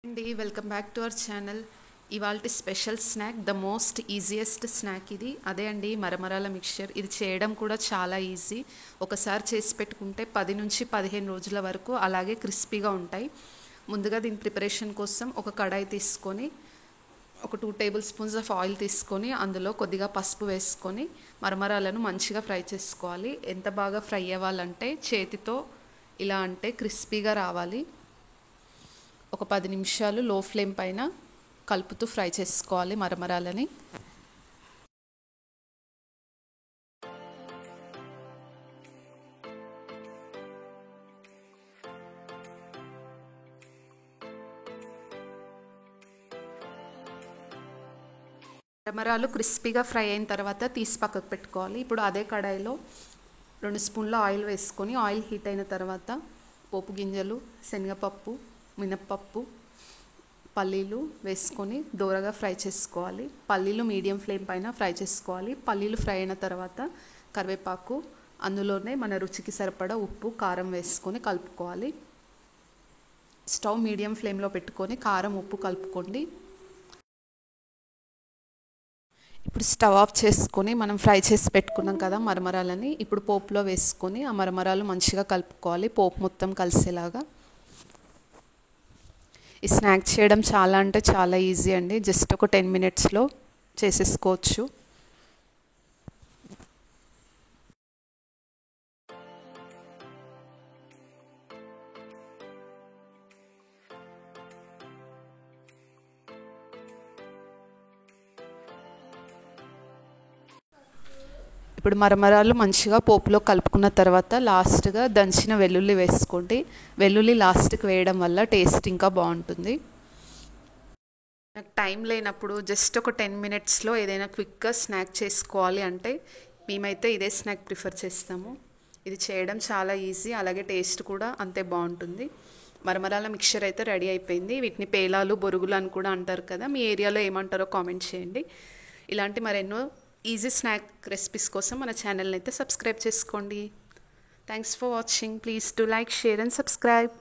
అండి welcome back to our channel. ఇవాళ special snack, the most easiest snack ఇది. అదే అండి మరమరాల మిక్చర్. ఇది చేయడం కూడా చాలా ఈజీ. ఒకసారి చేసి పెట్టుకుంటే 10 నుంచి 15 రోజుల వరకు అలాగే క్రిస్పీగా ఉంటాయి. ముందుగా దీని ప్రిపరేషన్ కోసం ఒక కడాయి తీసుకొని ఒక 2 టేబుల్ స్పూన్స్ ఆఫ్ ఆయిల్ తీసుకొని అందులో కొద్దిగా పసుపు వేసుకొని మరమరాలను మంచిగా ఫ్రై చేసుకోవాలి. ఎంత బాగా ఫ్రై అవ్వాలంటే చేతితో ఇలా అంటే క్రిస్పీగా రావాలి. ఒక 10 నిమిషాలు లో ఫ్లేమ్ పైన కలుపుతూ ఫ్రై చేసుకోవాలి మరమరాలని. మరమరాలు క్రిస్పీగా ఫ్రై అయిన తర్వాత తీసి పక్కకు పెట్టుకోవాలి. ఇప్పుడు అదే కడాయిలో 2 స్పూన్ల ఆయిల్ వేసుకొని ఆయిల్ హీట్ అయిన తర్వాత పోపు గింజలు, శనగపప్పు, మినప్పప్పు, పల్లీలు వేసుకొని దోరగా ఫ్రై చేసుకోవాలి. పల్లీలు మీడియం ఫ్లేమ్ పైన ఫ్రై చేసుకోవాలి. పల్లీలు ఫ్రై అయిన తర్వాత కరివేపాకు, అందులోనే మన రుచికి సరిపడా ఉప్పు, కారం వేసుకొని కలుపుకోవాలి. స్టవ్ మీడియం ఫ్లేమ్లో పెట్టుకొని కారం, ఉప్పు కలుపుకోండి. ఇప్పుడు స్టవ్ ఆఫ్ చేసుకొని మనం ఫ్రై చేసి పెట్టుకున్నాం కదా మరమరాలని, ఇప్పుడు పోపులో వేసుకొని ఆ మరమరాలు మంచిగా కలుపుకోవాలి పోపు మొత్తం కలిసేలాగా. ఈ స్నాక్ చేయడం చాలా అంటే చాలా ఈజీ అండి. జస్ట్ ఒక 10 మినిట్స్లో చేసేసుకోవచ్చు. ఇప్పుడు మరమరాలు మంచిగా పోపులో కలుపుకున్న తర్వాత లాస్ట్గా దంచిన వెల్లుల్లి వేసుకోండి. వెల్లుల్లి లాస్ట్కి వేయడం వల్ల టేస్ట్ ఇంకా బాగుంటుంది. నాకు టైం లేనప్పుడు జస్ట్ ఒక 10 మినిట్స్లో ఏదైనా క్విక్గా స్నాక్ చేసుకోవాలి అంటే మేమైతే ఇదే స్నాక్ ప్రిఫర్ చేస్తాము. ఇది చేయడం చాలా ఈజీ, అలాగే టేస్ట్ కూడా అంతే బాగుంటుంది. మరమరాల మిక్చర్ అయితే రెడీ అయిపోయింది. వీటిని పేలాలు, బొరుగులు అని కూడా అంటారు కదా, మీ ఏరియాలో ఏమంటారో కామెంట్ చేయండి. ఇలాంటి మరెన్నో ఈజీ స్నాక్ రెసిపీస్ కోసం మన ఛానల్ని అయితే సబ్స్క్రైబ్ చేసుకోండి. Thanks for watching. Please to like, share and subscribe.